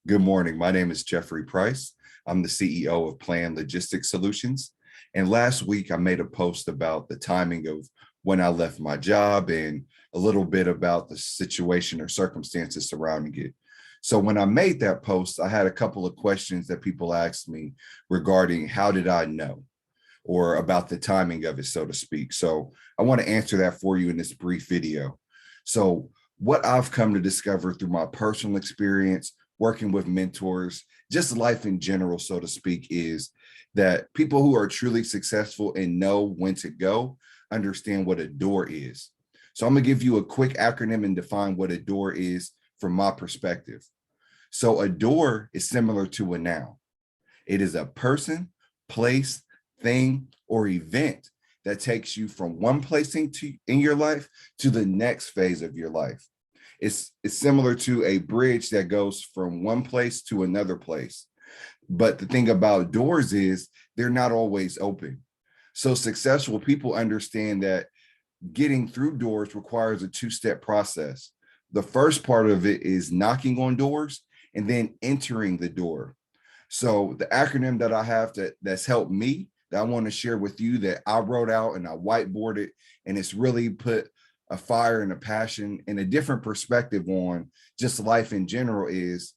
Good morning. My name is Jeffrey Price. I'm the CEO of Plan Logistics Solutions. And last week, I made a post about the timing of when I left my job and a little bit about the situation or circumstances surrounding it. So when I made that post, I had a couple of questions that people asked me regarding how did I know, or about the timing of it, so to speak. So I want to answer that for you in this brief video. So what I've come to discover through my personal experience, working with mentors, just life in general, so to speak, is that people who are truly successful and know when to go understand what a door is. So I'm gonna give you a quick acronym and define what a door is from my perspective. So a door is similar to a noun. It is a person, place, thing, or event that takes you from one place in your life to the next phase of your life. It's similar to a bridge that goes from one place to another place. But the thing about doors is they're not always open. So successful people understand that getting through doors requires a two-step process. The first part of it is knocking on doors and then entering the door. So the acronym that I have that's helped me, that I want to share with you, that I wrote out and I whiteboarded, and it's really put a fire and a passion and a different perspective on just life in general, is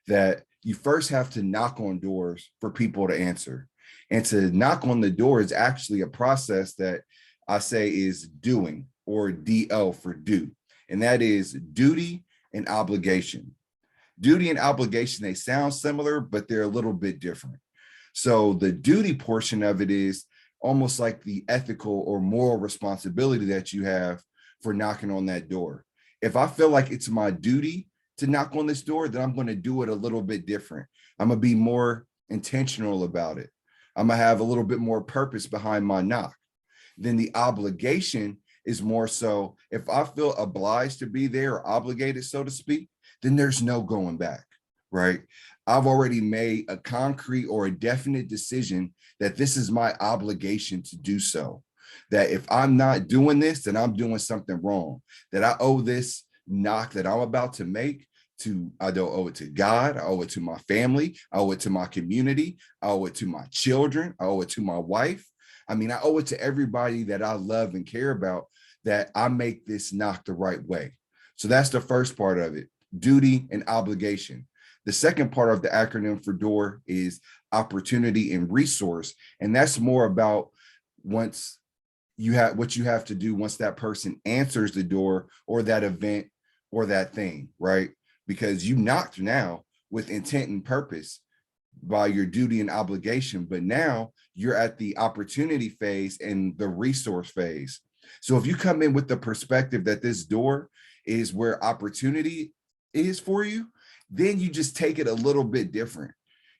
that you first have to knock on doors for people to answer. And to knock on the door is actually a process that I say is doing, or D.O. for do. And that is duty and obligation. Duty and obligation, they sound similar, but they're a little bit different. So the duty portion of it is almost like the ethical or moral responsibility that you have for knocking on that door. If I feel like it's my duty to knock on this door, then I'm going to do it a little bit different. I'm going to be more intentional about it. I'm going to have a little bit more purpose behind my knock. Then the obligation is more so, if I feel obliged to be there or obligated, so to speak, then there's no going back, right? I've already made a concrete or a definite decision that this is my obligation to do so. That if I'm not doing this, then I'm doing something wrong. That I owe this knock that I'm about to make to, I don't owe it to God, I owe it to my family, I owe it to my community, I owe it to my children, I owe it to my wife. I mean, I owe it to everybody that I love and care about, that I make this knock the right way. So that's the first part of it, duty and obligation. The second part of the acronym for DOOR is opportunity and resource. And that's more about once you have what you have to do once that person answers the door or that event or that thing, right? Because you knocked now with intent and purpose by your duty and obligation, but now you're at the opportunity phase and the resource phase. So if you come in with the perspective that this door is where opportunity is for you, then you just take it a little bit different.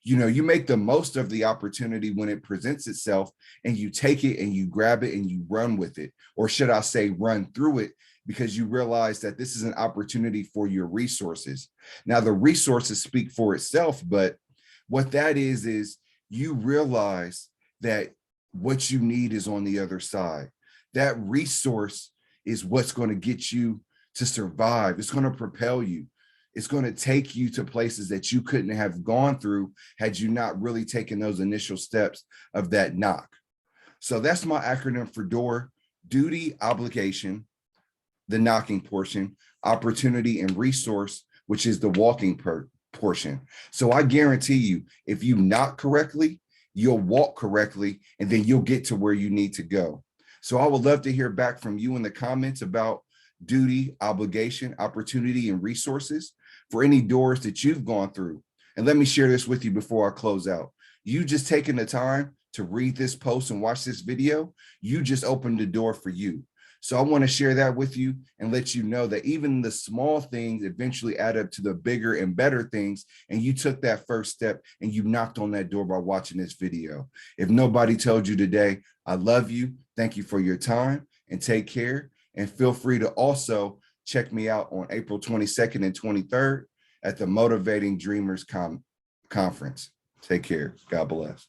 You know, you make the most of the opportunity when it presents itself, and you take it and you grab it and you run with it, or should I say run through it, because you realize that this is an opportunity for your resources. Now, the resources speak for itself, but what that is you realize that what you need is on the other side. That resource is what's going to get you to survive. It's going to propel you. It's going to take you to places that you couldn't have gone through had you not really taken those initial steps of that knock. So that's my acronym for DOOR: duty, obligation, the knocking portion, opportunity and resource, which is the walking portion. So I guarantee you, if you knock correctly, you'll walk correctly, and then you'll get to where you need to go. So I would love to hear back from you in the comments about duty, obligation, opportunity, and resources for any doors that you've gone through. And let me share this with you before I close out. You just taking the time to read this post and watch this video, you just opened the door for you. So I want to share that with you and let you know that even the small things eventually add up to the bigger and better things. And you took that first step and you knocked on that door by watching this video. If nobody told you today, I love you. Thank you for your time, and take care. And feel free to also check me out on April 22nd and 23rd at the Motivating Dreamers Conference. Take care. God bless.